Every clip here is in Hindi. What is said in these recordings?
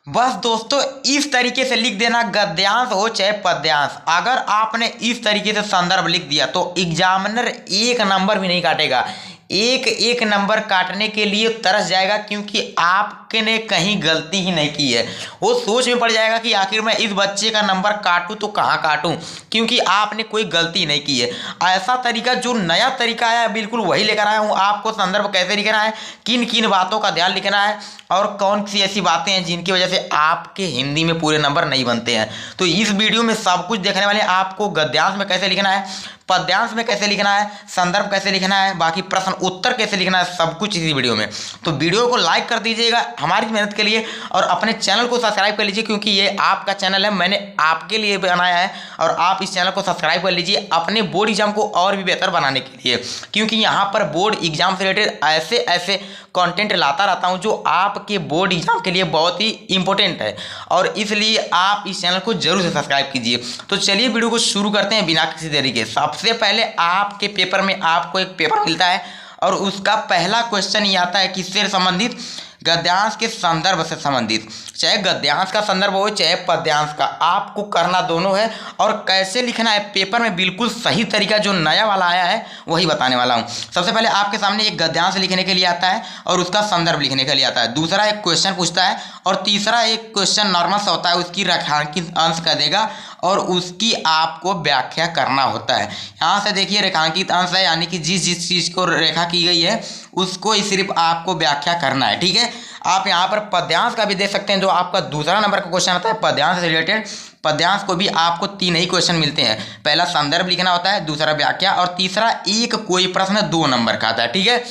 बस दोस्तों इस तरीके से लिख देना, गद्यांश हो चाहे पद्यांश। अगर आपने इस तरीके से संदर्भ लिख दिया तो एग्जामिनर एक नंबर भी नहीं काटेगा, एक एक नंबर काटने के लिए तरस जाएगा, क्योंकि आपने कहीं गलती ही नहीं की है। वो सोच में पड़ जाएगा कि आखिर मैं इस बच्चे का नंबर काटूं तो कहाँ काटूं, क्योंकि आपने कोई गलती नहीं की है। ऐसा तरीका, जो नया तरीका है, बिल्कुल वही लेकर आया हूँ। आपको संदर्भ कैसे लिखना है, किन किन बातों का ध्यान लिखना है, और कौन सी ऐसी बातें हैं जिनकी वजह से आपके हिंदी में पूरे नंबर नहीं बनते हैं, तो इस वीडियो में सब कुछ देखने वाले हैं। आपको गद्यांश में कैसे लिखना है, पद्यांश में कैसे लिखना है, संदर्भ कैसे लिखना है, बाकी प्रश्न उत्तर कैसे लिखना है, सब कुछ इसी वीडियो में। तो वीडियो को लाइक कर दीजिएगा हमारी मेहनत के लिए, और अपने चैनल को सब्सक्राइब कर लीजिए, क्योंकि ये आपका चैनल है, मैंने आपके लिए बनाया है। और आप इस चैनल को सब्सक्राइब कर लीजिए अपने बोर्ड एग्जाम को और भी बेहतर बनाने के लिए, क्योंकि यहाँ पर बोर्ड एग्जाम से रिलेटेड ऐसे ऐसे कंटेंट लाता रहता हूँ जो आपके बोर्ड एग्जाम के लिए बहुत ही इंपॉर्टेंट है, और इसलिए आप इस चैनल को जरूर से सब्सक्राइब कीजिए। तो चलिए वीडियो को शुरू करते हैं बिना किसी देरी के। सबसे पहले आपके पेपर में आपको एक पेपर मिलता है, और उसका पहला क्वेश्चन ये आता है किससे संबंधित, गद्यांश के संदर्भ से संबंधित। चाहे गद्यांश का संदर्भ हो चाहे पद्यांश का, आपको करना दोनों है। और कैसे लिखना है पेपर में बिल्कुल सही तरीका जो नया वाला आया है वही बताने वाला हूँ। सबसे पहले आपके सामने एक गद्यांश लिखने के लिए आता है और उसका संदर्भ लिखने के लिए आता है। दूसरा एक क्वेश्चन पूछता है, और तीसरा एक क्वेश्चन नॉर्मल सा होता है, उसकी रेखांकित अंश कर देगा और उसकी आपको व्याख्या करना होता है। यहाँ से देखिए रेखांकित अंश है, यानी कि जिस जिस चीज़ को रेखा की गई है उसको ही सिर्फ आपको व्याख्या करना है, ठीक है। आप यहाँ पर पद्यांश का भी देख सकते हैं, जो आपका दूसरा नंबर का क्वेश्चन आता है पद्यांश से रिलेटेड। पद्यांश को भी आपको 3 ही क्वेश्चन मिलते हैं, पहला संदर्भ लिखना होता है, दूसरा व्याख्या, और तीसरा एक कोई प्रश्न 2 नंबर का आता है, ठीक है।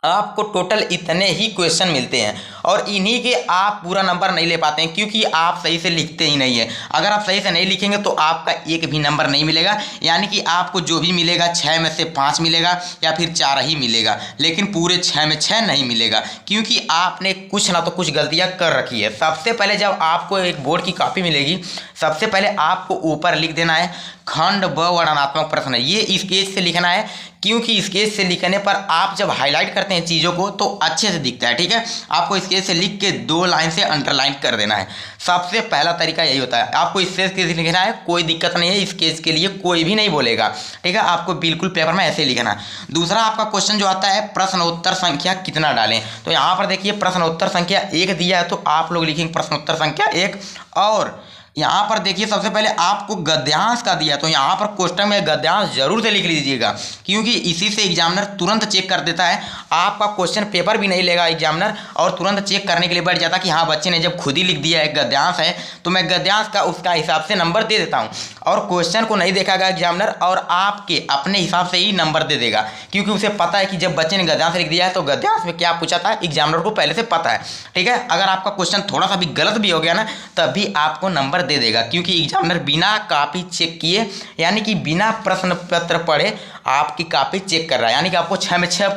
आपको टोटल इतने ही क्वेश्चन मिलते हैं, और इन्हीं के आप पूरा नंबर नहीं ले पाते हैं, क्योंकि आप सही से लिखते ही नहीं है। अगर आप सही से नहीं लिखेंगे तो आपका एक भी नंबर नहीं मिलेगा, यानी कि आपको जो भी मिलेगा 6 में से 5 मिलेगा या फिर 4 ही मिलेगा, लेकिन पूरे 6 में 6 नहीं मिलेगा, क्योंकि आपने कुछ ना तो कुछ गलतियां कर रखी है। सबसे पहले जब आपको एक बोर्ड की कॉपी मिलेगी, सबसे पहले आपको ऊपर लिख देना है खंड ब वर्णनात्मक प्रश्न। ये स्केच से लिखना है, क्योंकि स्केच से लिखने पर आप जब हाईलाइट करते हैं चीज़ों को तो अच्छे से दिखता है, ठीक है। आपको स्केच से लिख के 2 लाइन से अंडरलाइन कर देना है। सबसे पहला तरीका यही होता है। आपको स्केच से लिखना है, कोई दिक्कत नहीं है, स्केच के लिए कोई भी नहीं बोलेगा, ठीक है। आपको बिल्कुल पेपर में ऐसे लिखना है। दूसरा आपका क्वेश्चन जो आता है प्रश्नोत्तर संख्या कितना डालें, तो यहाँ पर देखिए प्रश्नोत्तर संख्या 1 दिया है, तो आप लोग लिखेंगे प्रश्नोत्तर संख्या 1। और यहाँ पर देखिए सबसे पहले आपको गद्यांश का दिया, तो यहाँ पर क्वेश्चन में गद्यांश जरूर से लिख लीजिएगा, क्योंकि इसी से एग्जामिनर तुरंत चेक कर देता है। आपका क्वेश्चन पेपर भी नहीं लेगा एग्जामिनर, और तुरंत चेक करने के लिए बैठ जाता कि हाँ बच्चे ने जब खुद ही लिख दिया है गद्यांश है, तो मैं गद्यांश का उसका हिसाब से नंबर दे देता हूँ। और क्वेश्चन को नहीं देखेगा एग्जामिनर, और आपके अपने हिसाब से ही नंबर दे देगा, क्योंकि उसे पता है कि जब बच्चे ने गद्यांश लिख दिया है तो गद्यांश में क्या पूछा था एग्जामिनर को पहले से पता है, ठीक है। अगर आपका क्वेश्चन थोड़ा सा भी गलत भी हो गया ना, तब भी आपको नंबर दे देगा, क्योंकि एग्जामिनर बिना कॉपी चेक किए, यानी कि बिना प्रश्न पत्र पढ़े आपकी कॉपी चेक कर रहा है, यानी कि आपको 6 में 6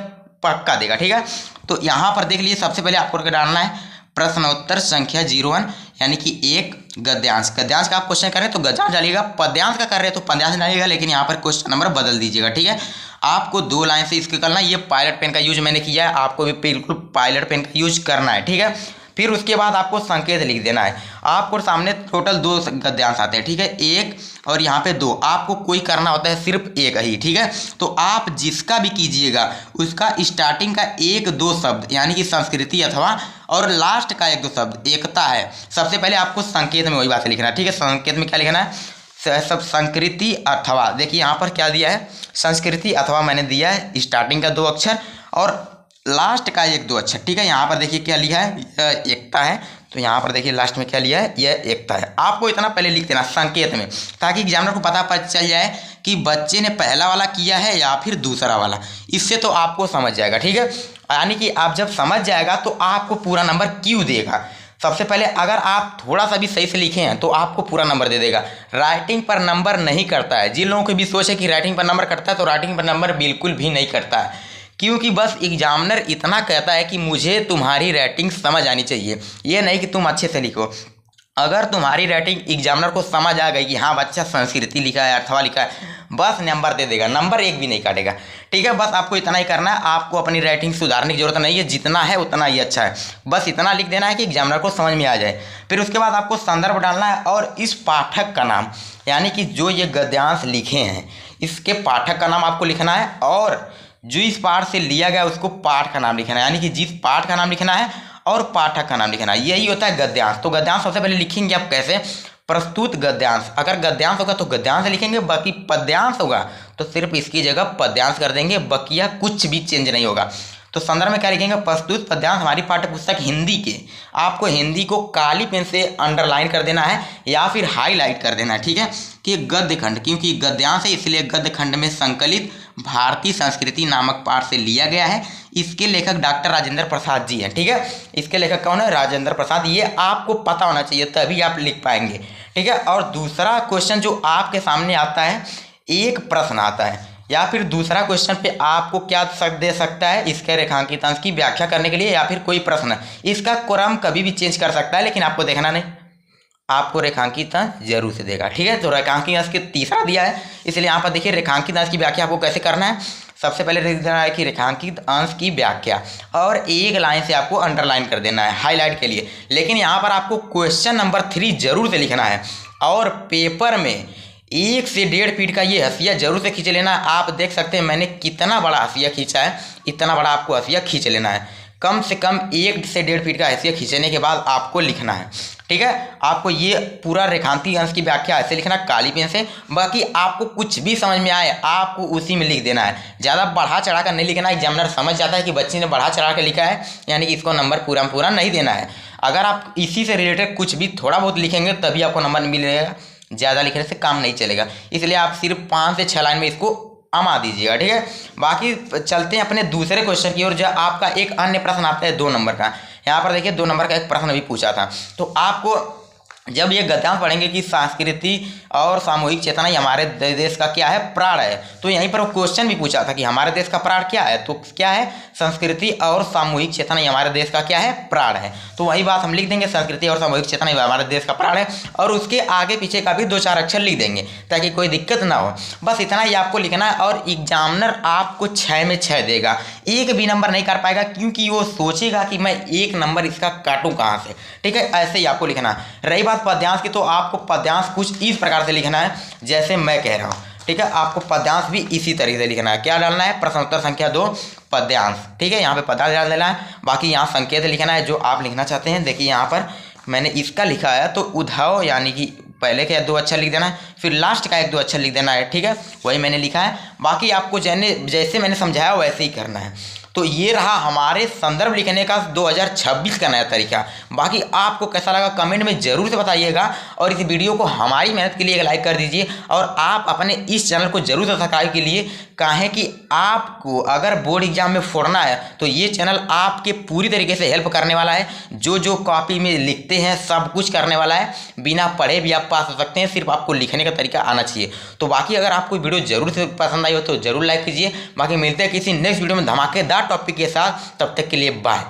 पक्का देगा, ठीक है। तो यहाँ पर देख लीजिए सबसे पहले आपको डालना है प्रश्नोत्तर संख्या 01, यानी कि 1 गद्यांश। गद्यांश का आप क्वेश्चन करें तो गद्यांश डालिएगा, पद्यांश का कर रहे हैं तो पद्यांश डालिएगा, लेकिन यहाँ पर क्वेश्चन नंबर बदल दीजिएगा, ठीक है। आपको 2 लाइन से इसके करना है। ये पायलट पेन का यूज मैंने किया है, आपको भी बिल्कुल पायलट पेन का यूज करना है, ठीक है। फिर उसके बाद आपको संकेत लिख देना है। आपको सामने टोटल 2 गद्यांश आते हैं, ठीक है, 1 और यहाँ पे 2। आपको कोई करना होता है सिर्फ 1 ही, ठीक है। तो आप जिसका भी कीजिएगा उसका स्टार्टिंग का 1-2 शब्द, यानी कि संस्कृति अथवा, और लास्ट का 1-2 शब्द एकता है। सबसे पहले आपको संकेत में वही बात लिखना है, ठीक है। संकेत में क्या लिखना है, सब संस्कृति अथवा, देखिए यहाँ पर क्या दिया है, संस्कृति अथवा मैंने दिया है स्टार्टिंग का 2 अक्षर और लास्ट का 1-2 अक्षर, ठीक है। यहाँ पर देखिए क्या लिखा है, एकता है, तो यहाँ पर देखिए लास्ट में क्या लिया है, यह एकता है। आपको इतना पहले लिख देना संकेत में, ताकि एग्जामिनर को पता चल जाए कि बच्चे ने पहला वाला किया है या फिर दूसरा वाला। इससे तो आपको समझ जाएगा, ठीक है। यानी कि आप जब समझ जाएगा तो आपको पूरा नंबर क्यों देगा। सबसे पहले अगर आप थोड़ा सा भी सही से लिखे हैं तो आपको पूरा नंबर दे देगा। राइटिंग पर नंबर नहीं करता है। जिन लोगों की भी सोच है कि राइटिंग पर नंबर करता है, तो राइटिंग पर नंबर बिल्कुल भी नहीं करता है, क्योंकि बस एग्जामिनर इतना कहता है कि मुझे तुम्हारी राइटिंग समझ आनी चाहिए, ये नहीं कि तुम अच्छे से लिखो। अगर तुम्हारी राइटिंग एग्जामिनर को समझ आ गई कि हाँ बच्चा संस्कृति लिखा है, अथवा लिखा है, बस नंबर दे देगा, नंबर एक भी नहीं काटेगा। ठीक है, बस आपको इतना ही करना है, आपको अपनी राइटिंग सुधारने की जरूरत नहीं है, जितना है उतना ही अच्छा है। बस इतना लिख देना है कि एग्जामिनर को समझ में आ जाए। फिर उसके बाद आपको संदर्भ डालना है और इस पाठक का नाम, यानी कि जो ये गद्यांश लिखे हैं इसके पाठक का नाम आपको लिखना है, और जो इस पाठ से लिया गया उसको पाठ का नाम लिखना है, यानी कि जिस पाठ का नाम लिखना है और पाठक का नाम लिखना है। यही होता है गद्यांश। तो गद्यांश सबसे पहले लिखेंगे आप कैसे, प्रस्तुत गद्यांश। अगर गद्यांश होगा तो गद्यांश लिखेंगे, बाकी पद्यांश होगा तो सिर्फ इसकी जगह पद्यांश कर देंगे, बकिया कुछ भी चेंज नहीं होगा। तो संदर्भ में क्या लिखेंगे, प्रस्तुत पद्यांश हमारी पाठ्य पुस्तक हिंदी के। आपको हिंदी को काली पेन से अंडरलाइन कर देना है या फिर हाईलाइट कर देना है। ठीक है, कि गद्य खंड, क्योंकि गद्यांश है इसलिए गद्य खंड में संकलित भारतीय संस्कृति नामक पाठ से लिया गया है। इसके लेखक डॉक्टर राजेंद्र प्रसाद जी हैं। ठीक है, इसके लेखक कौन है, राजेंद्र प्रसाद। ये आपको पता होना चाहिए तभी आप लिख पाएंगे। ठीक है, और दूसरा क्वेश्चन जो आपके सामने आता है, एक प्रश्न आता है या फिर दूसरा क्वेश्चन पे आपको क्या दे सकता है, इसके रेखांकित अंश की व्याख्या करने के लिए या फिर कोई प्रश्न, इसका क्रम कभी भी चेंज कर सकता है, लेकिन आपको देखना नहीं, आपको रेखांकित अंश जरूर से देगा। ठीक है, तो रेखांकित अंश के तीसरा दिया है, इसलिए यहाँ पर देखिए रेखांकित अंश की व्याख्या आपको कैसे करना है। सबसे पहले लिख देना है कि रेखांकित अंश की व्याख्या, और एक लाइन से आपको अंडरलाइन कर देना है हाईलाइट के लिए। लेकिन यहाँ पर आपको क्वेश्चन नंबर 3 जरूर से लिखना है, और पेपर में 1 से 1.5 फीट का ये हंसिया जरूर से खींच लेना है। आप देख सकते हैं मैंने कितना बड़ा हंसिया खींचा है, इतना बड़ा आपको हंसिया खींच लेना है। कम से कम 1 से 1.5 फीट का हंसिया खींचने के बाद आपको लिखना है। ठीक है, आपको ये पूरा रेखांकित अंश की व्याख्या ऐसे लिखना काली पेन से। बाकी आपको कुछ भी समझ में आए आपको उसी में लिख देना है, ज़्यादा बढ़ा चढ़ा कर नहीं लिखना है। एग्जामिनर समझ जाता है कि बच्चे ने बढ़ा चढ़ा कर लिखा है, यानी कि इसको नंबर पूरा नहीं देना है। अगर आप इसी से रिलेटेड कुछ भी थोड़ा बहुत लिखेंगे तभी आपको नंबर मिलेगा, ज़्यादा लिखने से काम नहीं चलेगा। इसलिए आप सिर्फ 5 से 6 लाइन में इसको अमा दीजिएगा। ठीक है, बाकी चलते हैं अपने दूसरे क्वेश्चन की ओर। जो आपका एक अन्य प्रश्न आता है 2 नंबर का, यहाँ पर देखिए 2 नंबर का एक प्रश्न भी पूछा था। तो आपको जब ये गद्यांश पढ़ेंगे कि संस्कृति और सामूहिक चेतना ही हमारे देश का क्या है, प्राण है, तो यहीं पर वो क्वेश्चन भी पूछा था कि हमारे देश का प्राण क्या है, तो क्या है, संस्कृति और सामूहिक चेतना ही हमारे देश का क्या है, प्राण है। तो वही बात हम लिख देंगे, संस्कृति और सामूहिक चेतना ही हमारे देश का प्राण है, और उसके आगे पीछे का भी 2-4 अक्षर लिख देंगे ताकि कोई दिक्कत ना हो। बस इतना ही आपको लिखना है, और एग्जामिनर आपको 6 में 6 देगा, एक भी नंबर नहीं कर पाएगा, क्योंकि वो सोचेगा कि मैं 1 नंबर इसका काटूं कहाँ से। ठीक है, ऐसे ही आपको लिखना है। रही बात पद्यांश की, तो आपको पद्यांश कुछ इस प्रकार से लिखना है जैसे मैं कह रहा हूँ। ठीक है, आपको पद्यांश भी इसी तरीके से लिखना है। क्या डालना है, प्रश्नोत्तर संख्या 2 पद्यांश। ठीक है, यहाँ पे पद्यांश डाल देना है, बाकी यहाँ संकेत लिखना है जो आप लिखना चाहते हैं। देखिए यहाँ पर मैंने इसका लिखा है, तो उद्धव यानी कि पहले के 2 अक्षर लिख देना है, फिर लास्ट का 1-2 अक्षर लिख देना है। ठीक है, वही मैंने लिखा है, बाकी आपको जैसे मैंने समझाया वैसे ही करना है। तो ये रहा हमारे संदर्भ लिखने का 2026 का नया तरीका। बाकी आपको कैसा लगा कमेंट में ज़रूर से बताइएगा, और इस वीडियो को हमारी मेहनत के लिए एक लाइक कर दीजिए, और आप अपने इस चैनल को जरूर सब्सक्राइब के लिए कहें कि आपको अगर बोर्ड एग्जाम में फोड़ना है तो ये चैनल आपके पूरी तरीके से हेल्प करने वाला है। जो कॉपी में लिखते हैं सब कुछ करने वाला है, बिना पढ़े भी आप पास हो सकते हैं, सिर्फ आपको लिखने का तरीका आना चाहिए। तो बाकी अगर आपको वीडियो जरूर से पसंद आई हो तो जरूर लाइक कीजिए। बाकी मिलते हैं किसी नेक्स्ट वीडियो में धमाकेदार टॉपिक के साथ, तब तक के लिए बाय।